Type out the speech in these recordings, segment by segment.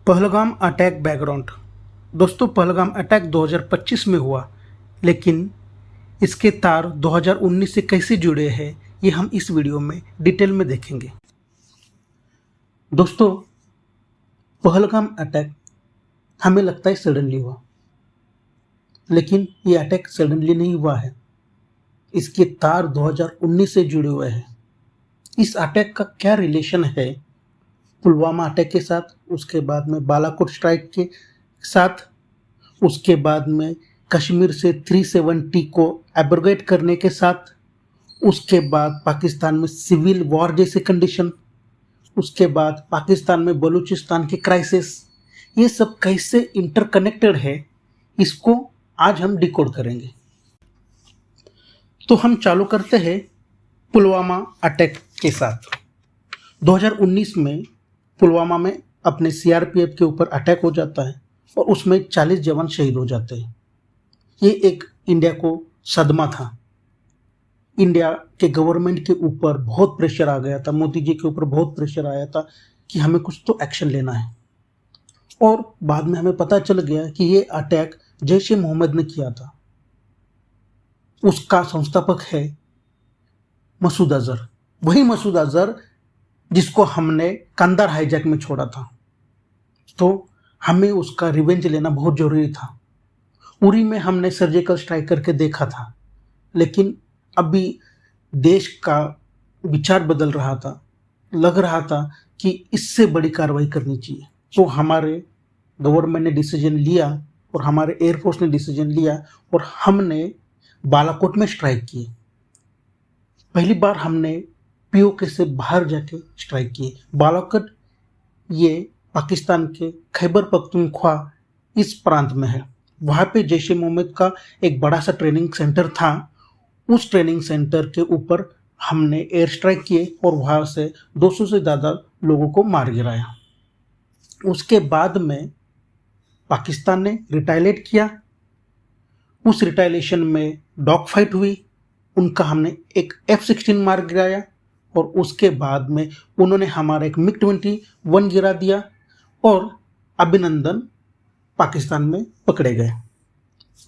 Pahalgam attack background. दोस्तों, Pahalgam attack 2025 में हुआ, लेकिन इसके तार 2019 से कैसे जुड़े हैं ये हम इस वीडियो में डिटेल में देखेंगे। दोस्तों, पहलगाम अटैक हमें लगता है सडनली हुआ, लेकिन ये अटैक सडनली नहीं हुआ है। इसके तार 2019 से जुड़े हुए हैं। इस अटैक का क्या रिलेशन है पुलवामा अटैक के साथ, उसके बाद में बालाकोट स्ट्राइक के साथ, उसके बाद में कश्मीर से 370 को एब्रोगेट करने के साथ, उसके बाद पाकिस्तान में सिविल वॉर जैसे कंडीशन, उसके बाद पाकिस्तान में बलूचिस्तान की क्राइसिस, ये सब कैसे इंटरकनेक्टेड है, इसको आज हम डिकोड करेंगे। तो हम चालू करते हैं पुलवामा अटैक के साथ। 2019 में पुलवामा में अपने सीआरपीएफ के ऊपर अटैक हो जाता है और उसमें 40 जवान शहीद हो जाते हैं। ये एक इंडिया को सदमा था। इंडिया के गवर्नमेंट के ऊपर बहुत प्रेशर आ गया था, मोदी जी के ऊपर बहुत प्रेशर आया था कि हमें कुछ तो एक्शन लेना है। और बाद में हमें पता चल गया कि ये अटैक जैश ए मोहम्मद ने किया था। उसका संस्थापक है मसूद अजहर, वही मसूद अजहर जिसको हमने कंधार हाईजैक में छोड़ा था। तो हमें उसका रिवेंज लेना बहुत जरूरी था। उरी में हमने सर्जिकल स्ट्राइक करके देखा था, लेकिन अभी देश का विचार बदल रहा था। लग रहा था कि इससे बड़ी कार्रवाई करनी चाहिए। तो हमारे गवर्नमेंट ने डिसीजन लिया और हमारे एयरफोर्स ने डिसीजन लिया और हमने बालाकोट में स्ट्राइक की। पहली बार हमने पीओके से बाहर जाके स्ट्राइक किए। बालाकोट ये पाकिस्तान के खैबर पख्तूनख्वा इस प्रांत में है। वहाँ पे जैश ए मोहम्मद का एक बड़ा सा ट्रेनिंग सेंटर था। उस ट्रेनिंग सेंटर के ऊपर हमने एयर स्ट्राइक किए और वहाँ से 200 से ज़्यादा लोगों को मार गिराया। उसके बाद में पाकिस्तान ने रिटालिएट किया। उस रिटालिएशन में डॉग फाइट हुई, उनका हमने एक F-16 मार गिराया और उसके बाद में उन्होंने हमारा एक MiG-21 गिरा दिया और अभिनंदन पाकिस्तान में पकड़े गए।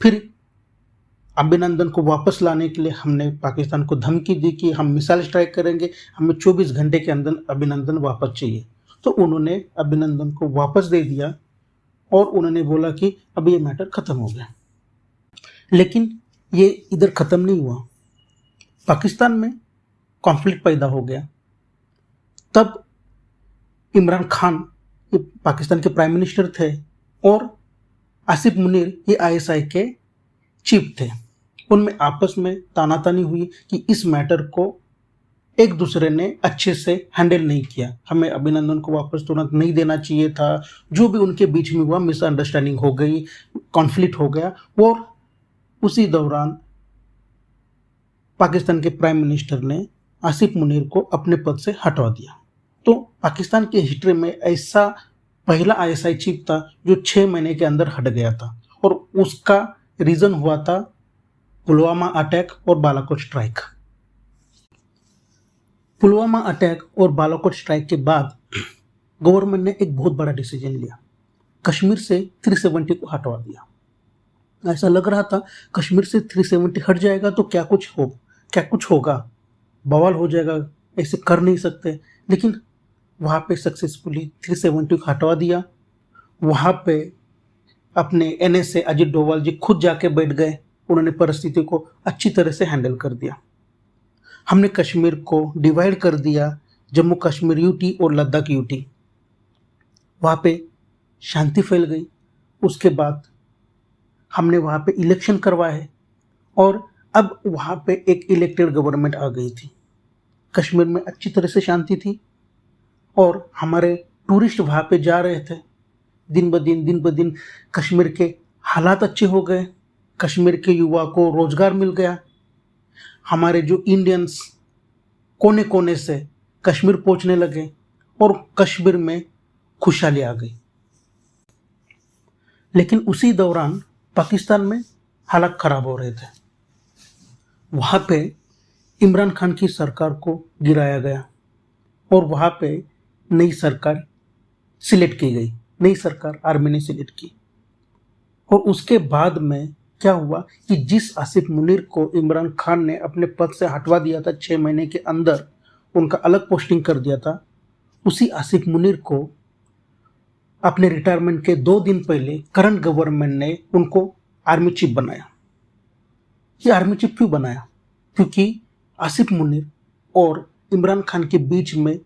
फिर अभिनंदन को वापस लाने के लिए हमने पाकिस्तान को धमकी दी कि हम मिसाइल स्ट्राइक करेंगे, हमें 24 घंटे के अंदर अभिनंदन वापस चाहिए। तो उन्होंने अभिनंदन को वापस दे दिया और उन्होंने बोला कि अब ये मैटर ख़त्म हो गया। लेकिन ये इधर ख़त्म नहीं हुआ। पाकिस्तान में कॉन्फ्लिक्ट पैदा हो गया। तब इमरान खान ये पाकिस्तान के प्राइम मिनिस्टर थे और आसिफ मुनीर ये आईएसआई के चीफ थे। उनमें आपस में तानातानी हुई कि इस मैटर को एक दूसरे ने अच्छे से हैंडल नहीं किया। हमें अभिनंदन को वापस तुरंत नहीं देना चाहिए था। जो भी उनके बीच में हुआ, मिसअंडरस्टैंडिंग हो गई, कॉन्फ्लिक्ट हो गया और उसी दौरान पाकिस्तान के प्राइम मिनिस्टर ने आसिफ मुनीर को अपने पद से हटवा दिया। तो पाकिस्तान की हिस्ट्री में ऐसा पहला आईएसआई चीफ था जो 6 महीने के अंदर हट गया था और उसका रीज़न हुआ था पुलवामा अटैक और बालाकोट स्ट्राइक। पुलवामा अटैक और बालाकोट स्ट्राइक के बाद गवर्नमेंट ने एक बहुत बड़ा डिसीजन लिया। कश्मीर से 370 को हटवा दिया। ऐसा लग रहा था कश्मीर से 370 हट जाएगा तो क्या कुछ होगा, बवाल हो जाएगा, ऐसे कर नहीं सकते। लेकिन वहाँ पे सक्सेसफुली 370 को हटवा दिया। वहाँ पे अपने NSA अजित डोभाल जी खुद जाके बैठ गए। उन्होंने परिस्थिति को अच्छी तरह से हैंडल कर दिया। हमने कश्मीर को डिवाइड कर दिया, जम्मू कश्मीर यूटी और लद्दाख यूटी। वहाँ पे शांति फैल गई। उसके बाद हमने वहाँ पे इलेक्शन करवाए और अब वहाँ पे एक इलेक्टेड गवर्नमेंट आ गई थी। कश्मीर में अच्छी तरह से शांति थी और हमारे टूरिस्ट वहाँ पे जा रहे थे। दिन ब दिन कश्मीर के हालात अच्छे हो गए। कश्मीर के युवा को रोजगार मिल गया। हमारे जो इंडियंस कोने कोने से कश्मीर पहुँचने लगे और कश्मीर में खुशहाली आ गई। लेकिन उसी दौरान पाकिस्तान में हालात ख़राब हो रहे थे। वहाँ पे इमरान खान की सरकार को गिराया गया और वहाँ पे नई सरकार सिलेक्ट की गई। नई सरकार आर्मी ने सिलेक्ट की। और उसके बाद में क्या हुआ कि जिस आसिफ मुनीर को इमरान खान ने अपने पद से हटवा दिया था 6 महीने के अंदर, उनका अलग पोस्टिंग कर दिया था, उसी आसिफ मुनीर को अपने रिटायरमेंट के 2 दिन पहले करंट गवर्नमेंट ने उनको आर्मी चीफ बनाया। ये आर्मी चीफ क्यों बनाया? क्योंकि आसिफ मुनीर और इमरान खान के बीच में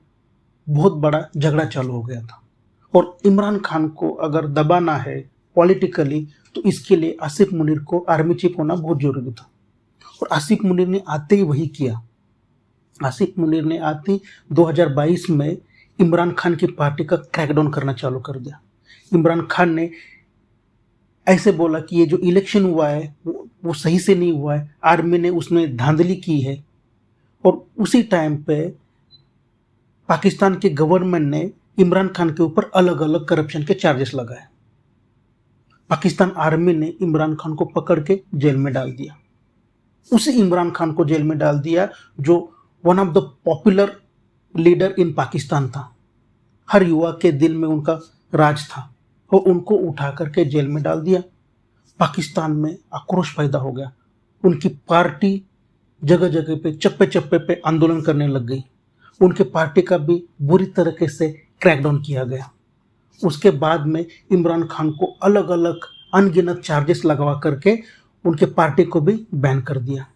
बहुत बड़ा झगड़ा चालू हो गया था और इमरान खान को अगर दबाना है पॉलिटिकली तो इसके लिए आसिफ मुनीर को आर्मी चीफ होना बहुत जरूरी था। और आसिफ मुनीर ने आते ही वही किया। आसिफ मुनीर ने आते ही 2022 में इमरान खान की पार्टी का क्रैकडाउन करना चालू कर दिया। इमरान खान ने ऐसे बोला कि ये जो इलेक्शन हुआ है वो सही से नहीं हुआ है, आर्मी ने उसमें धांधली की है। और उसी टाइम पे पाकिस्तान के गवर्नमेंट ने इमरान खान के ऊपर अलग अलग करप्शन के चार्जेस लगाए। पाकिस्तान आर्मी ने इमरान खान को पकड़ के जेल में डाल दिया। उसी इमरान खान को जेल में डाल दिया जो one of the popular leader in Pakistan था। हर युवा के दिल में उनका राज था और उनको उठा करके जेल में डाल दिया। पाकिस्तान में आक्रोश पैदा हो गया। उनकी पार्टी जगह जगह पे चप्पे चप्पे पे आंदोलन करने लग गई। उनके पार्टी का भी बुरी तरीके से क्रैकडाउन किया गया। उसके बाद में इमरान खान को अलग अलग अनगिनत चार्जेस लगवा करके उनके पार्टी को भी बैन कर दिया।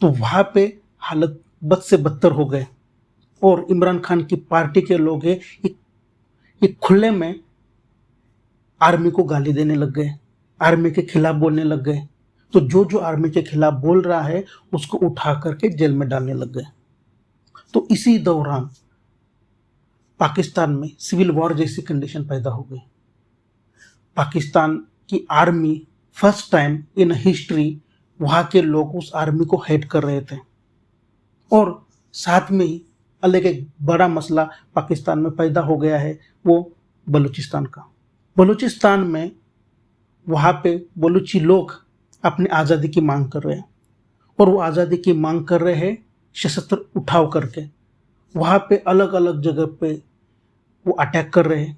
तो वहाँ पे हालत बद से बदतर हो गए और इमरान खान की पार्टी के लोग ये खुले में आर्मी को गाली देने लग गए, आर्मी के खिलाफ बोलने लग गए। तो जो आर्मी के खिलाफ बोल रहा है उसको उठा करके जेल में डालने लग गए। तो इसी दौरान पाकिस्तान में सिविल वॉर जैसी कंडीशन पैदा हो गई। पाकिस्तान की army first time in history वहाँ के लोग उस आर्मी को हेट कर रहे थे। और साथ में ही अलग एक बड़ा मसला पाकिस्तान में पैदा हो गया है, वो बलूचिस्तान का। बलूचिस्तान में वहाँ पे बलूची लोग अपनी आज़ादी की मांग कर रहे हैं और वो आज़ादी की मांग कर रहे हैं सशस्त्र उठाव करके। वहाँ पे अलग अलग जगह पे वो अटैक कर रहे हैं।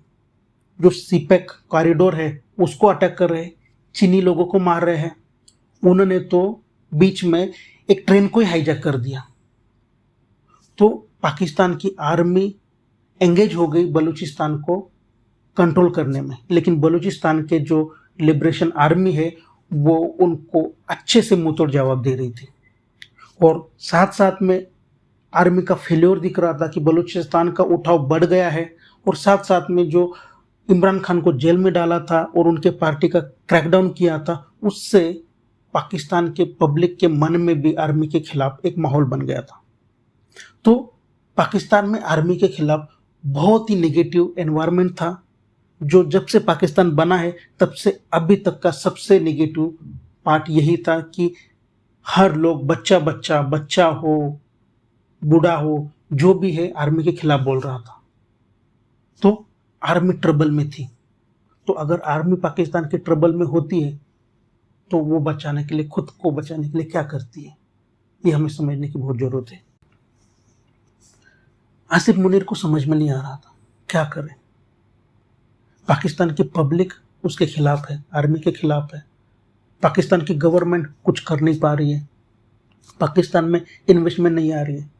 जो सीपेक कॉरिडोर है उसको अटैक कर रहे हैं, चीनी लोगों को मार रहे हैं। उन्होंने तो बीच में एक ट्रेन को ही हाईजैक कर दिया। तो पाकिस्तान की आर्मी एंगेज हो गई बलूचिस्तान को कंट्रोल करने में, लेकिन बलूचिस्तान के जो लिबरेशन आर्मी है वो उनको अच्छे से मुंहतोड़ जवाब दे रही थी। और साथ साथ में आर्मी का फेल्योर दिख रहा था कि बलूचिस्तान का उठाव बढ़ गया है। और साथ साथ में जो इमरान खान को जेल में डाला था और उनके पार्टी का क्रैकडाउन किया था, उससे पाकिस्तान के पब्लिक के मन में भी आर्मी के खिलाफ एक माहौल बन गया था। तो पाकिस्तान में आर्मी के खिलाफ बहुत ही नेगेटिव एनवायरनमेंट था, जो जब से पाकिस्तान बना है तब से अभी तक का सबसे नेगेटिव पार्ट यही था कि हर लोग बच्चा हो बूढ़ा हो जो भी है आर्मी के खिलाफ बोल रहा था। तो आर्मी ट्रबल में थी। तो अगर आर्मी पाकिस्तान के ट्रबल में होती है तो वो बचाने के लिए, खुद को बचाने के लिए क्या करती है, ये हमें समझने की बहुत जरूरत है। आसिफ मुनीर को समझ में नहीं आ रहा था क्या करें। पाकिस्तान की पब्लिक उसके खिलाफ है, आर्मी के खिलाफ है। पाकिस्तान की गवर्नमेंट कुछ कर नहीं पा रही है, पाकिस्तान में इन्वेस्टमेंट नहीं आ रही है।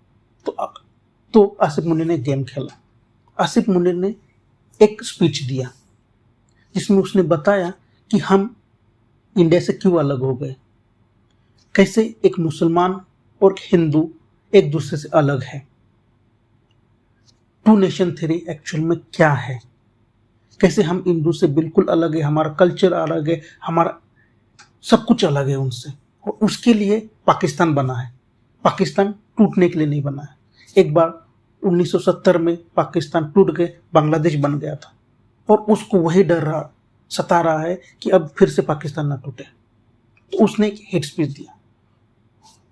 तो आसिफ मुनीर ने गेम खेला। आसिफ मुनीर ने एक स्पीच दिया जिसमें उसने बताया कि हम इंडिया से क्यों अलग हो गए, कैसे एक मुसलमान और हिंदू एक दूसरे से अलग है, टू नेशन थ्योरी एक्चुअल में क्या है, कैसे हम हिंदू से बिल्कुल अलग है, हमारा कल्चर अलग है, हमारा सब कुछ अलग है उनसे। और उसके लिए पाकिस्तान बना है, पाकिस्तान टूटने के लिए नहीं बना है। एक बार 1970 में पाकिस्तान टूट के बांग्लादेश बन गया था और उसको वही डर सता रहा है कि अब फिर से पाकिस्तान ना टूटे। तो उसने एक हेट स्पीच दिया।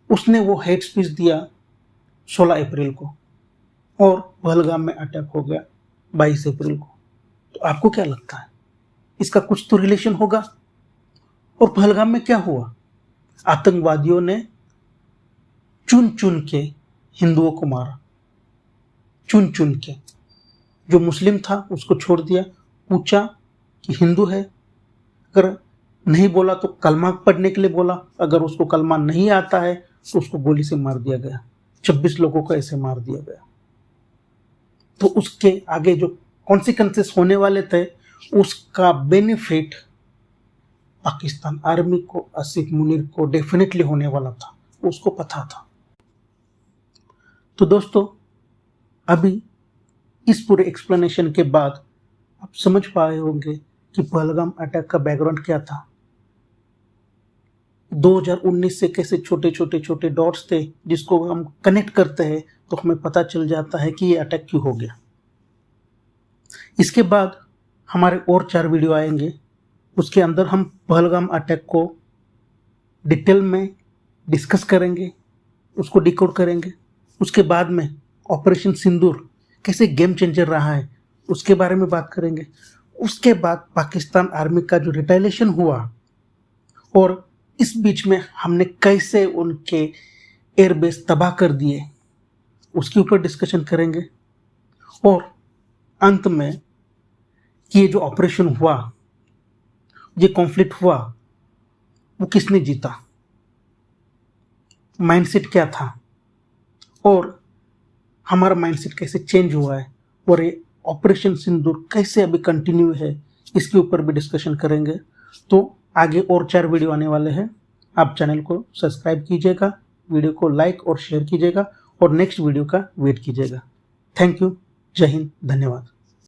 उसने वो हेट स्पीच दिया 16 अप्रैल को और पहलगाम में अटैक हो गया 22 अप्रैल को। तो आपको क्या लगता है, इसका कुछ तो रिलेशन होगा? और पहलगाम में क्या हुआ? आतंकवादियों ने चुन चुन के हिंदुओं को मारा, चुन चुन के। जो मुस्लिम था उसको छोड़ दिया, पूछा कि हिंदू है, अगर नहीं बोला तो कलमा पढ़ने के लिए बोला, अगर उसको कलमा नहीं आता है तो उसको गोली से मार दिया गया। 26 लोगों को ऐसे मार दिया गया। तो उसके आगे जो कॉन्सिक्वेंसेस होने वाले थे उसका बेनिफिट पाकिस्तान आर्मी को, आसिफ मुनीर को डेफिनेटली होने वाला था, उसको पता था। तो दोस्तों, अभी इस पूरे एक्सप्लेनेशन के बाद आप समझ पाए होंगे कि पहलगाम अटैक का बैकग्राउंड क्या था। 2019 से कैसे छोटे छोटे छोटे डॉट्स थे जिसको हम कनेक्ट करते हैं तो हमें पता चल जाता है कि ये अटैक क्यों हो गया। इसके बाद हमारे और 4 वीडियो आएंगे, उसके अंदर हम पहलगाम अटैक को डिटेल में डिस्कस करेंगे, उसको डिकोड करेंगे। उसके बाद में ऑपरेशन सिंदूर कैसे गेम चेंजर रहा है उसके बारे में बात करेंगे। उसके बाद पाकिस्तान आर्मी का जो रिटेलिएशन हुआ और इस बीच में हमने कैसे उनके एयरबेस तबाह कर दिए उसके ऊपर डिस्कशन करेंगे। और अंत में ये जो ऑपरेशन हुआ, ये कॉन्फ्लिक्ट हुआ, वो किसने जीता, माइंडसेट क्या था और हमारा माइंडसेट कैसे चेंज हुआ है और ये ऑपरेशन सिंदूर कैसे अभी कंटिन्यू है, इसके ऊपर भी डिस्कशन करेंगे। तो आगे और 4 वीडियो आने वाले हैं। आप चैनल को सब्सक्राइब कीजिएगा, वीडियो को लाइक और शेयर कीजिएगा और नेक्स्ट वीडियो का वेट कीजिएगा। Thank you. जय हिंद। धन्यवाद।